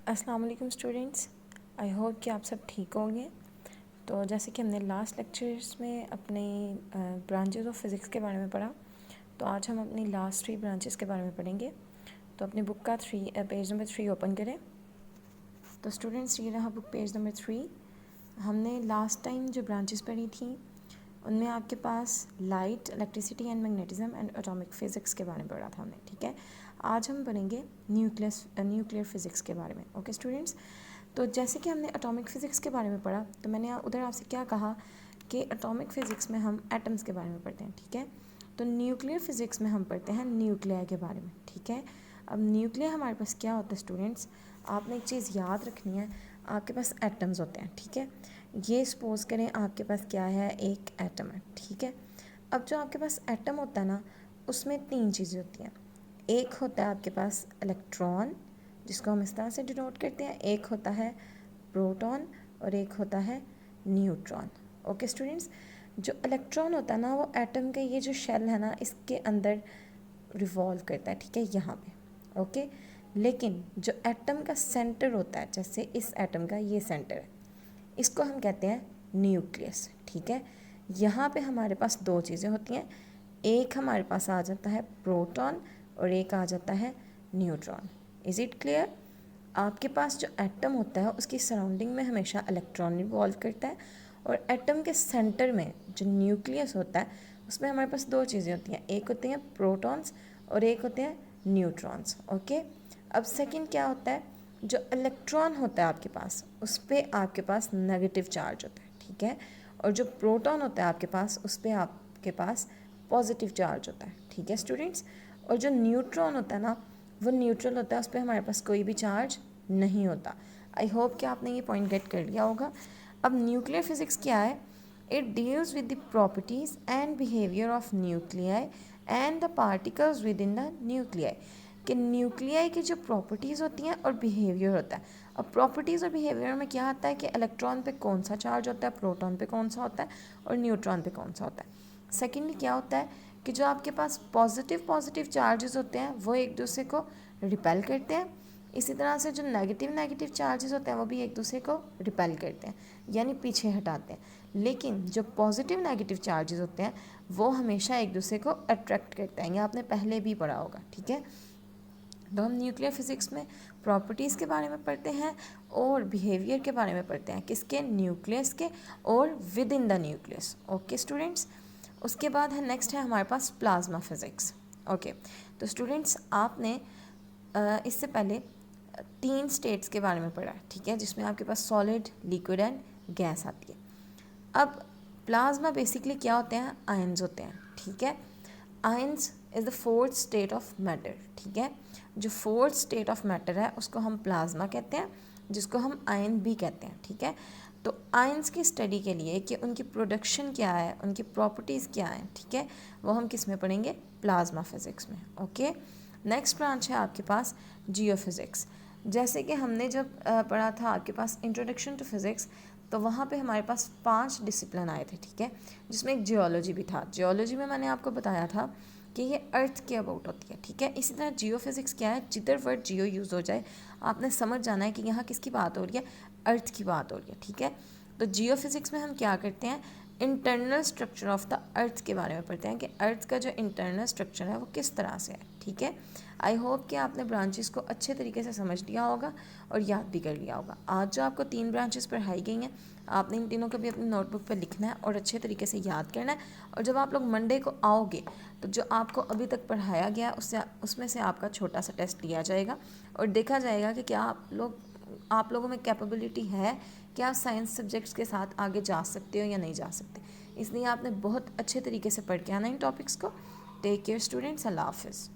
अस्सलाम वालेकुम students, I hope कि आप सब ठीक होंगे। तो जैसे कि हमने लास्ट लेक्चर्स में अपने ब्रांचेस ऑफ फ़िज़िक्स के बारे में पढ़ा, तो आज हम अपनी लास्ट 3 ब्रांचेस के बारे में पढ़ेंगे। तो अपनी बुक का पेज नंबर 3 ओपन करें। तो स्टूडेंट्स, ये रहा बुक पेज नंबर 3। हमने लास्ट टाइम जो ब्रांचेस पढ़ी थी उनमें आपके पास light, electricity and magnetism and atomic physics के बारे में पढ़ा था हमने, ठीक है। आज हम पढ़ेंगे न्यूक्लियर फ़िज़िक्स के बारे में। ओके स्टूडेंट्स, तो जैसे कि हमने एटॉमिक फ़िज़िक्स के बारे में पढ़ा, तो मैंने उधर आपसे क्या कहा कि एटॉमिक फ़िज़िक्स में हम एटम्स के बारे में पढ़ते हैं, ठीक है। तो न्यूक्लियर फ़िज़िक्स में हम पढ़ते हैं न्यूक्लिया के बारे में, ठीक है। अब न्यूक्लिया हमारे पास क्या होता है स्टूडेंट्स, आपने एक चीज़ याद रखनी है, आपके पास एटम्स होते हैं, ठीक है। ये सपोज़ करें आपके पास क्या है, एक एटम है, ठीक है। अब जो आपके पास एटम होता है ना, उसमें 3 चीज़ें होती हैं। एक होता है आपके पास इलेक्ट्रॉन, जिसको हम इस तरह से डिनोट करते हैं, एक होता है प्रोटॉन और एक होता है न्यूट्रॉन। ओके स्टूडेंट्स, जो इलेक्ट्रॉन होता है ना, वो एटम का ये जो शेल है ना, इसके अंदर रिवॉल्व करता है, ठीक है, यहाँ पे। ओके, लेकिन जो एटम का सेंटर होता है, जैसे इस एटम का ये सेंटर है, इसको हम कहते हैं न्यूक्लियस, ठीक है। यहाँ पे हमारे पास 2 चीज़ें होती हैं, एक हमारे पास आ जाता है प्रोटॉन और एक आ जाता है न्यूट्रॉन। Is it clear? आपके पास जो एटम होता है उसकी सराउंडिंग में हमेशा इलेक्ट्रॉन रिवॉल्व करता है, और एटम के सेंटर में जो न्यूक्लियस होता है उसमें हमारे पास 2 चीज़ें होती हैं, एक होते हैं प्रोटॉन्स और एक होते हैं न्यूट्रॉन्स। ओके, अब सेकंड क्या होता है, जो इलेक्ट्रॉन होता है आपके पास, उस पर आपके पास नेगेटिव चार्ज होता है, ठीक है। और जो प्रोटॉन होता है आपके पास, उस पर आपके पास पॉजिटिव चार्ज होता है, ठीक है स्टूडेंट्स। और जो न्यूट्रॉन होता है ना, वो न्यूट्रल होता है, उस पर हमारे पास कोई भी चार्ज नहीं होता। आई होप कि आपने ये पॉइंट गेट कर लिया होगा। अब न्यूक्लियर फिजिक्स क्या है, it deals with the properties and behaviour of nuclei and the particles with in the nuclei, कि न्यूक्लियाई की जो प्रॉपर्टीज़ होती हैं और बिहेवियर होता है। अब प्रॉपर्टीज़ और बिहेवियर में क्या आता है कि इलेक्ट्रॉन पे कौन सा चार्ज होता है, प्रोटॉन पे कौन सा होता है और न्यूट्रॉन पे कौन सा होता है। सेकेंडली क्या होता है कि जो आपके पास पॉजिटिव चार्जेस होते हैं वो एक दूसरे को रिपेल करते हैं, इसी तरह से जो नेगेटिव चार्जेस होते हैं वो भी एक दूसरे को रिपेल करते हैं, यानी पीछे हटाते हैं। लेकिन जो पॉजिटिव नेगेटिव चार्जेस होते हैं वो हमेशा एक दूसरे को अट्रैक्ट करते हैं, ये आपने पहले भी पढ़ा होगा, ठीक है। तो हम न्यूक्लियर फिजिक्स में प्रॉपर्टीज़ के बारे में पढ़ते हैं और बिहेवियर के बारे में पढ़ते हैं, किसके, न्यूक्लियस के और with in the nucleus. Okay students, उसके बाद है नेक्स्ट है हमारे पास प्लाज्मा फिज़िक्स। ओके, तो स्टूडेंट्स आपने इससे पहले 3 स्टेट्स के बारे में पढ़ा, ठीक है, जिसमें आपके पास सॉलिड, लिक्विड एंड गैस आती है। अब प्लाज्मा बेसिकली क्या होते हैं, आयंस होते हैं, ठीक है। Ions is the 4th state of matter, ठीक है। जो 4th स्टेट ऑफ मैटर है उसको हम प्लाज्मा कहते हैं, जिसको हम आयन भी कहते हैं, ठीक है। तो आयंस की स्टडी के लिए कि उनकी प्रोडक्शन क्या है, उनकी प्रॉपर्टीज़ क्या हैं, ठीक है, वो हम किस में पढ़ेंगे, प्लाज्मा फिज़िक्स में। ओके, नेक्स्ट ब्रांच है आपके पास जियोफिज़िक्स। जैसे कि हमने जब पढ़ा था आपके पास इंट्रोडक्शन टू फिज़िक्स, तो वहाँ पे हमारे पास 5 डिसिप्लिन आए थे, ठीक है, जिसमें एक जियोलॉजी भी था। जियोलॉजी में मैंने आपको बताया था कि ये अर्थ के अबाउट होती है, ठीक है। इसी तरह जियो फिज़िक्स क्या है, जिधर वर्ड जियो यूज़ हो जाए आपने समझ जाना है कि यहाँ किसकी बात हो रही है, अर्थ की बात हो रही है, ठीक है। तो जियो फिज़िक्स में हम क्या करते हैं, internal structure of the earth के बारे में पढ़ते हैं कि अर्थ का जो इंटरनल स्ट्रक्चर है वो किस तरह से है, ठीक है। आई होप कि आपने ब्रांचेस को अच्छे तरीके से समझ लिया होगा और याद भी कर लिया होगा। आज जो आपको 3 ब्रांचेस पढ़ाई गई हैं, आपने इन तीनों को भी अपनी नोटबुक पर लिखना है और अच्छे तरीके से याद करना है। और जब आप लोग मंडे को आओगे तो जो आपको अभी तक पढ़ाया गया उसमें से आपका छोटा सा टेस्ट लिया जाएगा और देखा जाएगा कि क्या आप लोगों में कैपेबिलिटी है कि आप साइंस सब्जेक्ट्स के साथ आगे जा सकते हो या नहीं जा सकते। इसलिए आपने बहुत अच्छे तरीके से पढ़ के आना इन टॉपिक्स को। टेक केयर स्टूडेंट्स, अल्लाह हाफिज़।